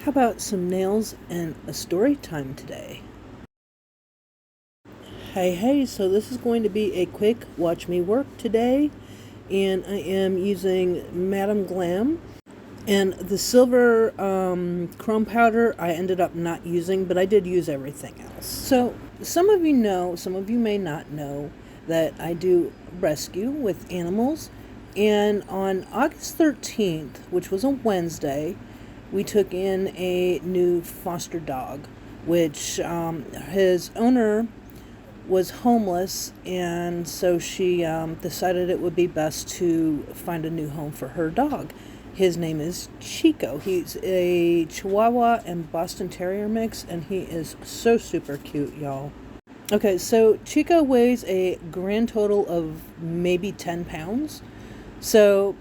How about some nails and a story time today? Hey, so this is going to be a quick watch me work today, and I am using Madam Glam. And the silver chrome powder I ended up not using, but I did use everything else. So some of you know, some of you may not know, that I do rescue with animals. And on August 13th, which was a Wednesday, we took in a new foster dog, which his owner was homeless, and so she decided it would be best to find a new home for her dog. His name is Chico. He's a Chihuahua and Boston Terrier mix, and he is so super cute, y'all. Okay, so Chico weighs a grand total of maybe 10 pounds. So,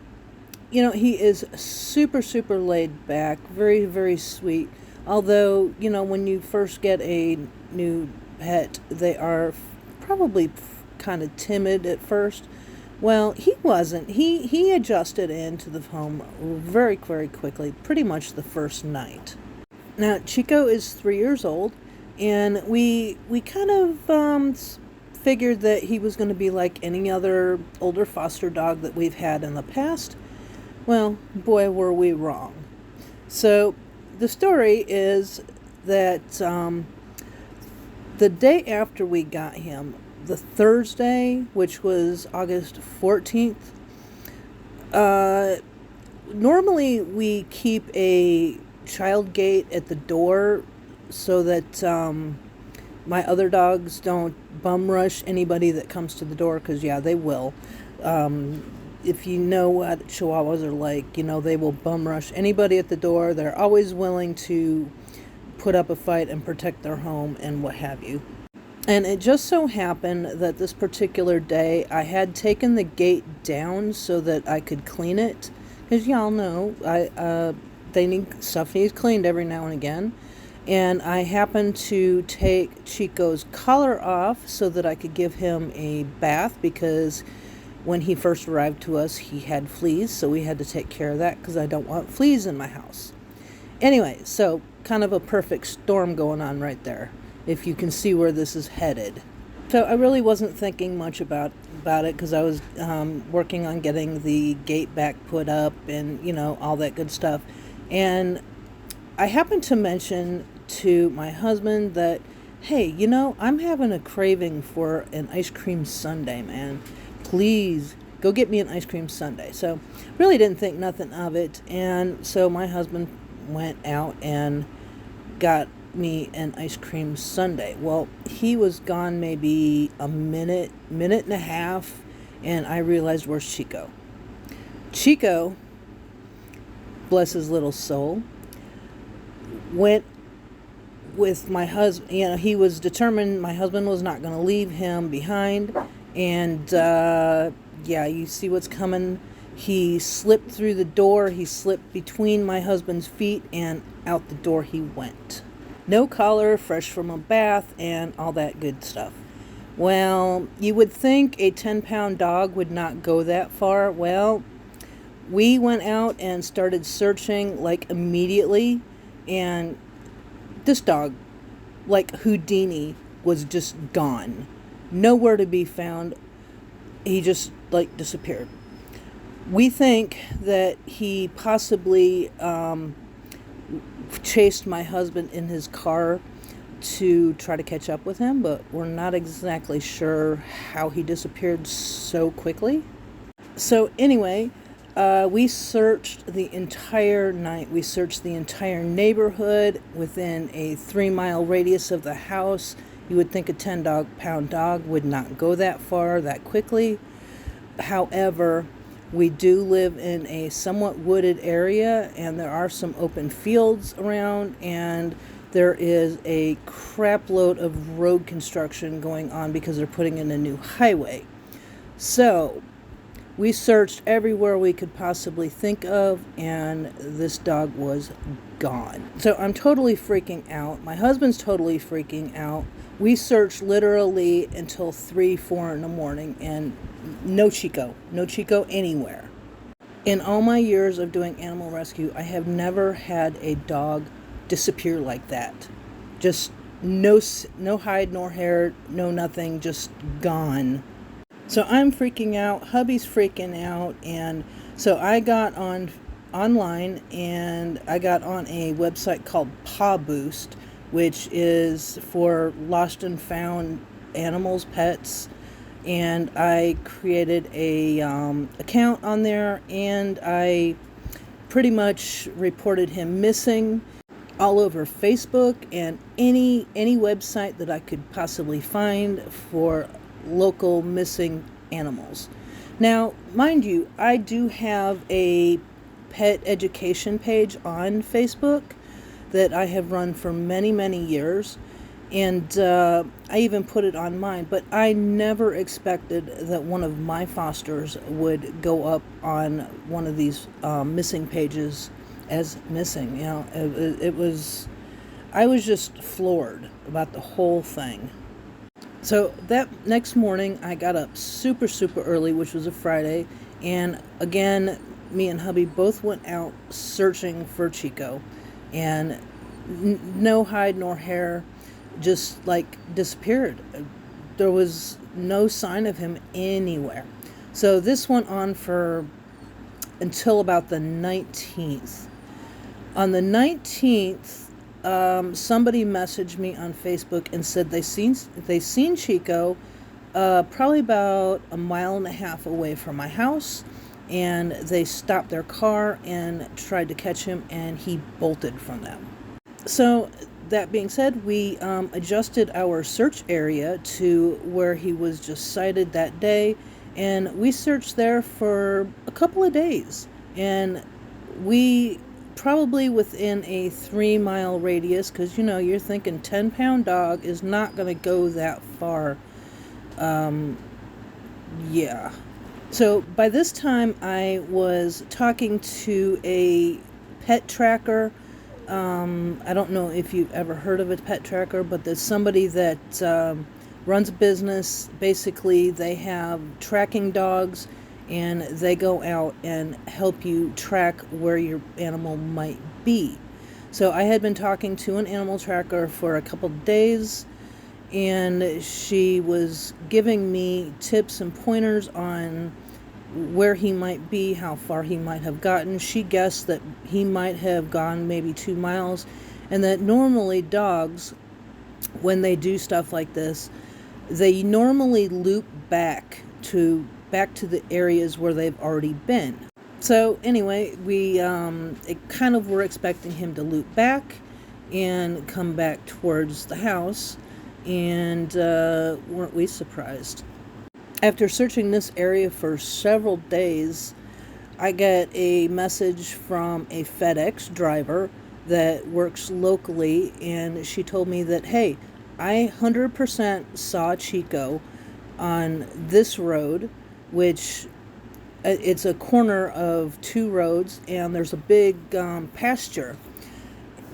he is super, super laid back, very, very sweet. Although, when you first get a new pet, they are probably kind of timid at first. Well, he wasn't. He adjusted into the home very, very quickly, pretty much the first night. Now, Chico is 3 years old, and we kind of figured that he was going to be like any other older foster dog that we've had in the past. Well, boy, were we wrong. So the story is that the day after we got him, the Thursday, which was August 14th, normally we keep a child gate at the door so that my other dogs don't bum rush anybody that comes to the door, because yeah, they will. If you know what Chihuahuas are like, they will bum rush anybody at the door. They're always willing to put up a fight and protect their home and what have you. And it just so happened that this particular day I had taken the gate down so that I could clean it, because y'all know stuff needs cleaned every now and again. And I happened to take Chico's collar off so that I could give him a bath, because when he first arrived to us, he had fleas, so we had to take care of that because I don't want fleas in my house. Anyway, so kind of a perfect storm going on right there, if you can see where this is headed. So I really wasn't thinking much about it, because I was working on getting the gate back put up and, all that good stuff. And I happened to mention to my husband that, hey, I'm having a craving for an ice cream sundae, man. Please go get me an ice cream sundae. So really didn't think nothing of it. And so my husband went out and got me an ice cream sundae. Well, he was gone maybe a minute and a half, and I realized, where's Chico? Chico, bless his little soul, went with my husband. He was determined my husband was not going to leave him behind. And you see what's coming. He slipped through the door. He slipped between my husband's feet, and out the door he went. No collar, fresh from a bath, and all that good stuff. Well, you would think a 10-pound dog would not go that far. Well, we went out and started searching like immediately, and this dog, like Houdini, was just gone. Nowhere to be found. He just disappeared. We think that he possibly chased my husband in his car to try to catch up with him, but we're not exactly sure how he disappeared so quickly. So anyway, we searched the entire night. We searched the entire neighborhood within a 3-mile radius of the house. You would think a 10-pound dog would not go that far that quickly. However, we do live in a somewhat wooded area, and there are some open fields around, and there is a crap load of road construction going on because they're putting in a new highway. So we searched everywhere we could possibly think of, and this dog was gone. So I'm totally freaking out. My husband's totally freaking out. We searched literally until 3-4 in the morning, and no Chico anywhere. In all my years of doing animal rescue, I have never had a dog disappear like that. Just no hide nor hair, no nothing, just gone. So I'm freaking out, hubby's freaking out, and so I got online and I got on a website called Paw Boost, which is for lost and found animals, pets, and I created a account on there, and I pretty much reported him missing all over Facebook and any website that I could possibly find for local missing animals. Now, mind you, I do have a pet education page on Facebook that I have run for many, many years, and I even put it on mine, but I never expected that one of my fosters would go up on one of these missing pages as missing. You know, I was just floored about the whole thing. So that next morning, I got up super, super early, which was a Friday, and again, me and hubby both went out searching for Chico, and no hide nor hair, just like disappeared. There was no sign of him anywhere. So this went on for until about the 19th. On the 19th, somebody messaged me on Facebook and said they seen Chico probably about 1.5 miles away from my house, and they stopped their car and tried to catch him, and he bolted from them. So that being said, we adjusted our search area to where he was just sighted that day, and we searched there for a couple of days, and we probably within a 3-mile radius, because you know, you're thinking 10-pound dog is not going to go that far. Yeah. So by this time, I was talking to a pet tracker. I don't know if you've ever heard of a pet tracker, but there's somebody that runs a business. Basically, they have tracking dogs, and they go out and help you track where your animal might be. So I had been talking to an animal tracker for a couple of days, and she was giving me tips and pointers on where he might be, how far he might have gotten. She guessed that he might have gone maybe 2 miles, and that normally dogs, when they do stuff like this, they normally loop back to the areas where they've already been. So anyway, we kind of were expecting him to loop back and come back towards the house, and weren't we surprised. After searching this area for several days, I get a message from a FedEx driver that works locally, and she told me that, hey, I 100% saw Chico on this road, which it's a corner of 2 roads, and there's a big pasture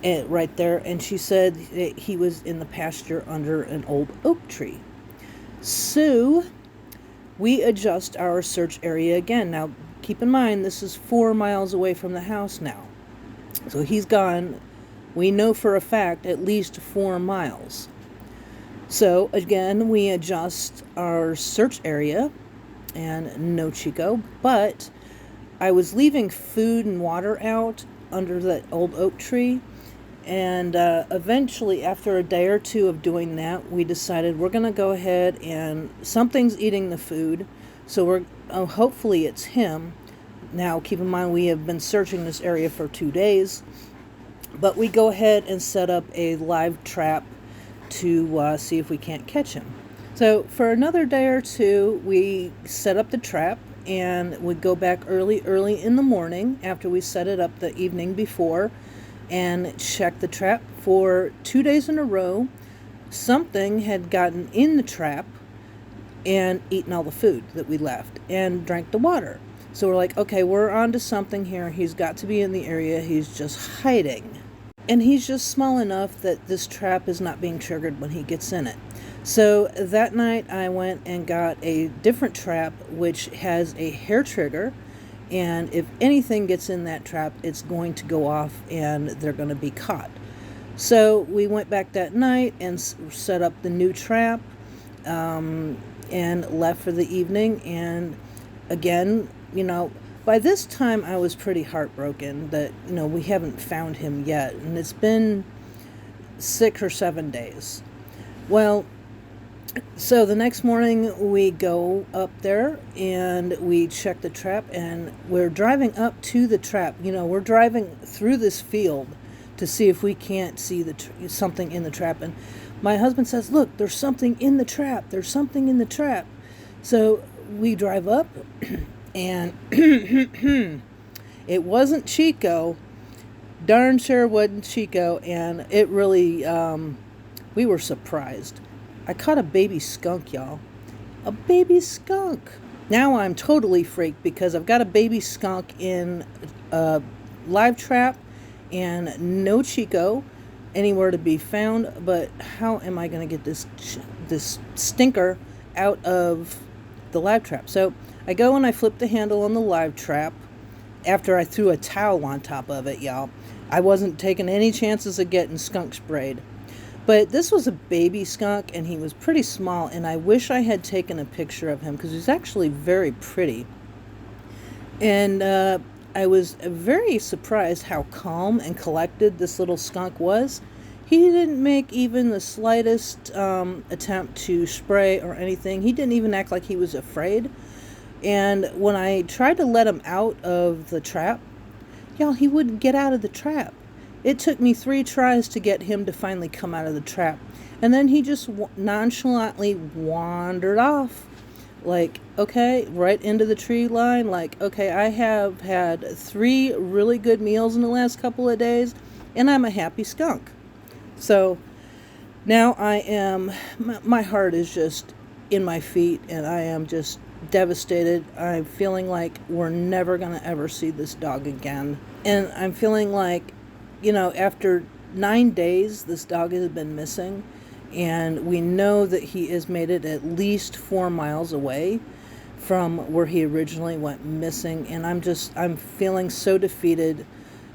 right there, and she said that he was in the pasture under an old oak tree. So we adjust our search area again. Now, keep in mind, this is 4 miles away from the house now. So he's gone, we know for a fact, at least 4 miles. So again, we adjust our search area, and no Chico, but I was leaving food and water out under that old oak tree, and eventually, after a day or two of doing that, we decided we're going to go ahead, and something's eating the food, so we're hopefully it's him. Now, keep in mind, we have been searching this area for 2 days, but we go ahead and set up a live trap to see if we can't catch him. So for another day or two, we set up the trap, and would go back early in the morning after we set it up the evening before, and check the trap. For 2 days in a row, something had gotten in the trap and eaten all the food that we left and drank the water. So we're like, okay, we're on to something here. He's got to be in the area. He's just hiding. And he's just small enough that this trap is not being triggered when he gets in it. So that night I went and got a different trap, which has a hair trigger. And if anything gets in that trap, it's going to go off and they're going to be caught. So we went back that night and set up the new trap, and left for the evening. And again, by this time I was pretty heartbroken that, we haven't found him yet. And it's been 6 or 7 days. Well, so the next morning we go up there and we check the trap, and we're driving up to the trap. We're driving through this field to see if we can't see something in the trap. And my husband says, "Look, there's something in the trap. There's something in the trap." So we drive up and it wasn't Chico. Darn sure wasn't Chico. And it really, we were surprised. I caught a baby skunk, y'all. A baby skunk. Now I'm totally freaked because I've got a baby skunk in a live trap and no Chico anywhere to be found. But how am I going to get this stinker out of the live trap? So I go and I flip the handle on the live trap after I threw a towel on top of it, y'all. I wasn't taking any chances of getting skunk sprayed. But this was a baby skunk, and he was pretty small, and I wish I had taken a picture of him because he's actually very pretty. And I was very surprised how calm and collected this little skunk was. He didn't make even the slightest attempt to spray or anything. He didn't even act like he was afraid. And when I tried to let him out of the trap, y'all, he wouldn't get out of the trap. It took me 3 tries to get him to finally come out of the trap. And then he just nonchalantly wandered off. Like, okay, right into the tree line. Like, okay, I have had 3 really good meals in the last couple of days, and I'm a happy skunk. So now my heart is just in my feet, and I am just devastated. I'm feeling like we're never going to ever see this dog again. And I'm feeling like, after 9 days, this dog has been missing, and we know that he has made it at least 4 miles away from where he originally went missing. And I'm feeling so defeated,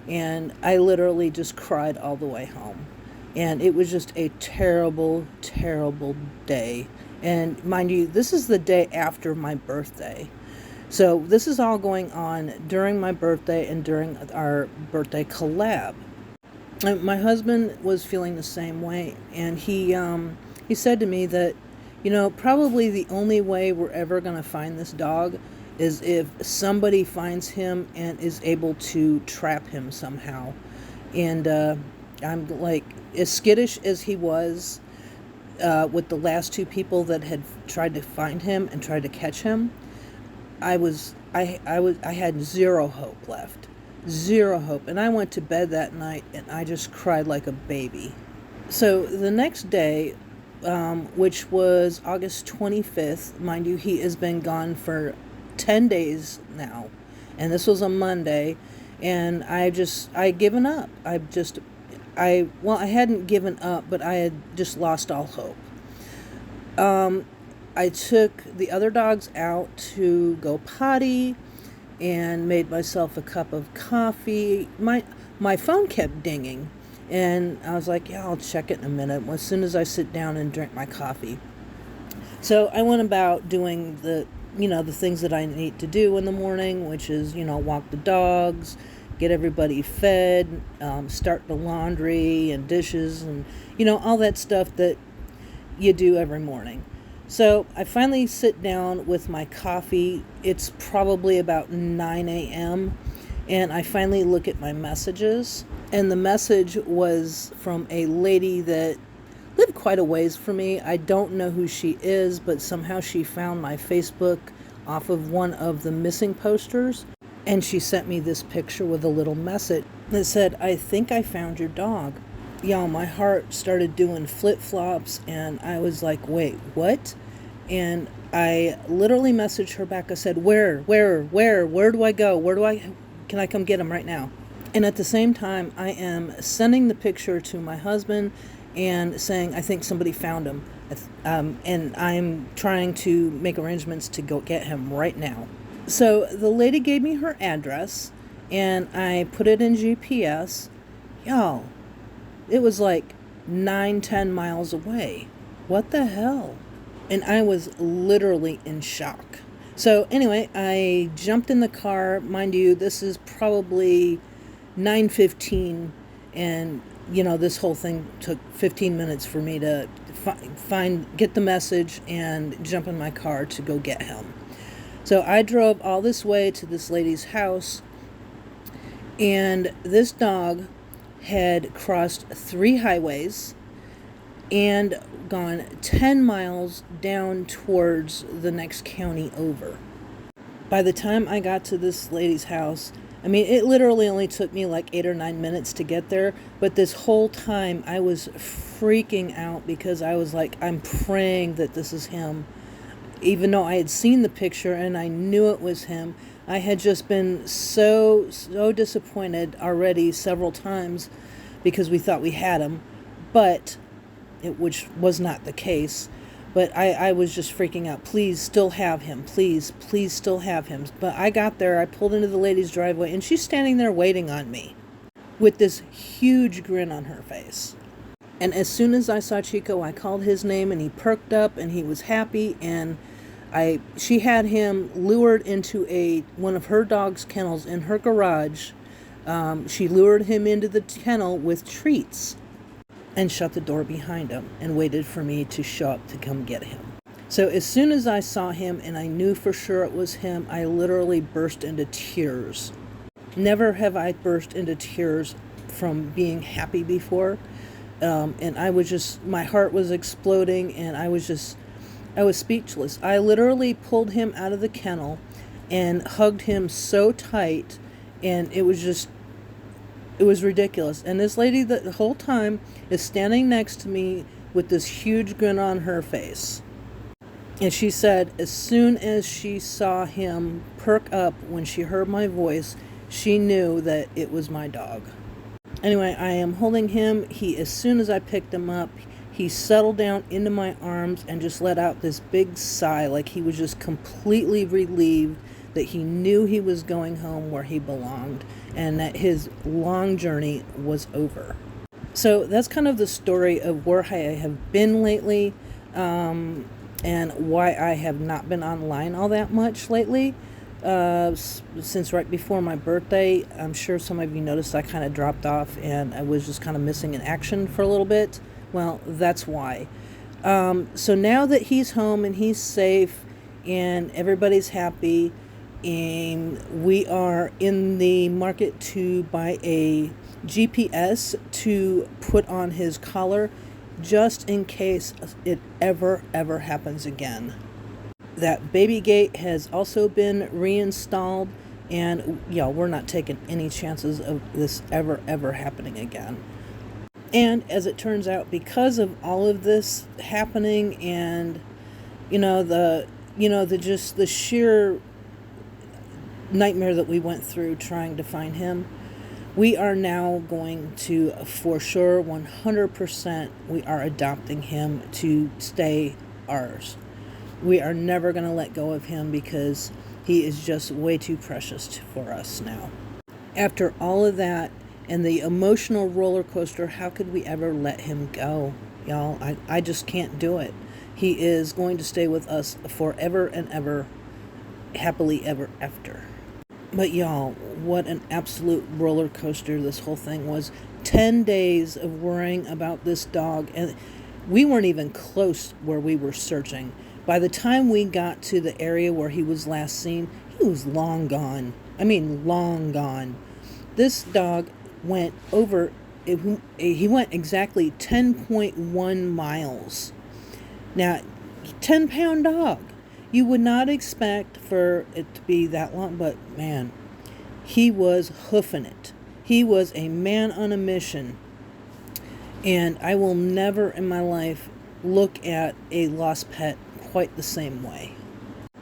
and I literally just cried all the way home. And it was just a terrible, terrible day. And mind you, this is the day after my birthday. So this is all going on during my birthday and during our birthday collab. My husband was feeling the same way, and he said to me that, probably the only way we're ever going to find this dog is if somebody finds him and is able to trap him somehow. And I'm like, as skittish as he was with the last 2 people that had tried to find him and tried to catch him, I had 0 hope left. 0 hope. And I went to bed that night and I just cried like a baby. So the next day, which was August 25th, mind you, he has been gone for 10 days now. And this was a Monday, and I given up. I hadn't given up, but I had just lost all hope. I took the other dogs out to go potty and made myself a cup of coffee. My phone kept dinging, and I was like, yeah, I'll check it in a minute as soon as I sit down and drink my coffee. So I went about doing the things that I need to do in the morning, which is, walk the dogs, get everybody fed, start the laundry and dishes and, all that stuff that you do every morning. So I finally sit down with my coffee. It's probably about 9 a.m. and I finally look at my messages. And the message was from a lady that lived quite a ways from me. I don't know who she is, but somehow she found my Facebook off of one of the missing posters. And she sent me this picture with a little message that said, "I think I found your dog." Y'all, my heart started doing flip-flops, and I was like, wait, what? And I literally messaged her back. I said, where do I go? Can I come get him right now? And at the same time, I am sending the picture to my husband and saying, I think somebody found him. And I'm trying to make arrangements to go get him right now. So the lady gave me her address, and I put it in GPS. Y'all, It was like 9-10 miles away. What the hell? And I was literally in shock. So anyway, I jumped in the car. Mind you, this is probably 9:15, and this whole thing took 15 minutes for me to get the message and jump in my car to go get him. So I drove all this way to this lady's house, and this dog had crossed 3 highways and gone 10 miles down towards the next county over. By the time I got to this lady's house, it literally only took me like 8 or 9 minutes to get there, but this whole time I was freaking out because I was like, I'm praying that this is him. Even though I had seen the picture and I knew it was him, I had just been so disappointed already several times because we thought we had him, which was not the case. But I was just freaking out. Please still have him. Please still have him. But I got there, I pulled into the lady's driveway, and she's standing there waiting on me with this huge grin on her face. And as soon as I saw Chico, I called his name, and he perked up, and he was happy, and she had him lured into one of her dog's kennels in her garage. She lured him into the kennel with treats and shut the door behind him and waited for me to show up to come get him. So as soon as I saw him and I knew for sure it was him, I literally burst into tears. Never have I burst into tears from being happy before. And I was just, my heart was exploding, and I was speechless. I literally pulled him out of the kennel and hugged him so tight, and it was ridiculous. And this lady the whole time is standing next to me with this huge grin on her face. And she said as soon as she saw him perk up when she heard my voice, she knew that it was my dog. Anyway, I am holding him. As soon as I picked him up, he settled down into my arms and just let out this big sigh, like he was just completely relieved that he knew he was going home where he belonged and that his long journey was over. So that's kind of the story of where I have been lately, and why I have not been online all that much lately. Since right before my birthday, I'm sure some of you noticed I kind of dropped off and I was just kind of missing in action for a little bit. Well, that's why. So now that he's home and he's safe and everybody's happy, and we are in the market to buy a GPS to put on his collar just in case it ever happens again. That baby gate has also been reinstalled, and we're not taking any chances of this ever happening again. And as it turns out, because of all of this happening and the sheer nightmare that we went through trying to find him, we are now going to, for sure, 100%, we are adopting him to stay ours. We are never going to let go of him because he is just way too precious for us now. After all of that and the emotional roller coaster, how could we ever let him go? Y'all, I just can't do it. He is going to stay with us forever and ever, happily ever after. But y'all, what an absolute roller coaster this whole thing was. 10 days of worrying about this dog, and we weren't even close where we were searching. By the time we got to the area where he was last seen, he was long gone. Long gone. This dog went he went exactly 10.1 miles. Now, 10-pound dog. You would not expect for it to be that long, but man, he was hoofing it. He was a man on a mission. And I will never in my life look at a lost pet quite the same way.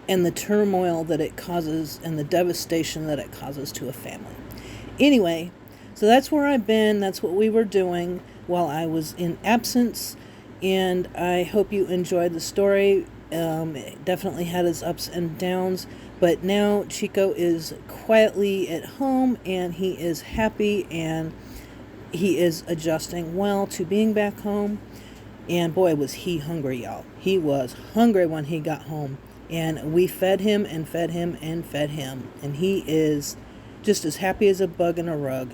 And the turmoil that it causes and the devastation that it causes to a family. Anyway, so that's where I've been. That's what we were doing while I was in absence. And I hope you enjoyed the story. It definitely had its ups and downs, but now Chico is quietly at home and he is happy, and he is adjusting well to being back home. And boy, was he hungry, y'all. He was hungry when he got home. And we fed him and fed him and fed him. And he is just as happy as a bug in a rug.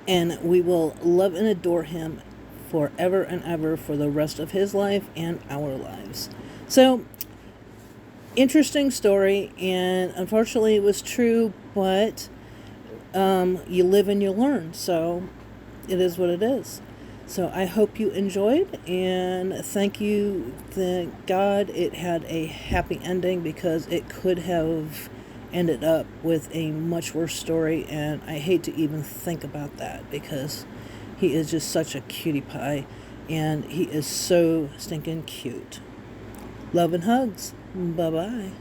And we will love and adore him forever and ever for the rest of his life and our lives. So, interesting story. And unfortunately, it was true. But you live and you learn. So, it is what it is. So I hope you enjoyed, and thank God it had a happy ending, because it could have ended up with a much worse story, and I hate to even think about that, because he is just such a cutie pie, and he is so stinking cute. Love and hugs. Bye-bye.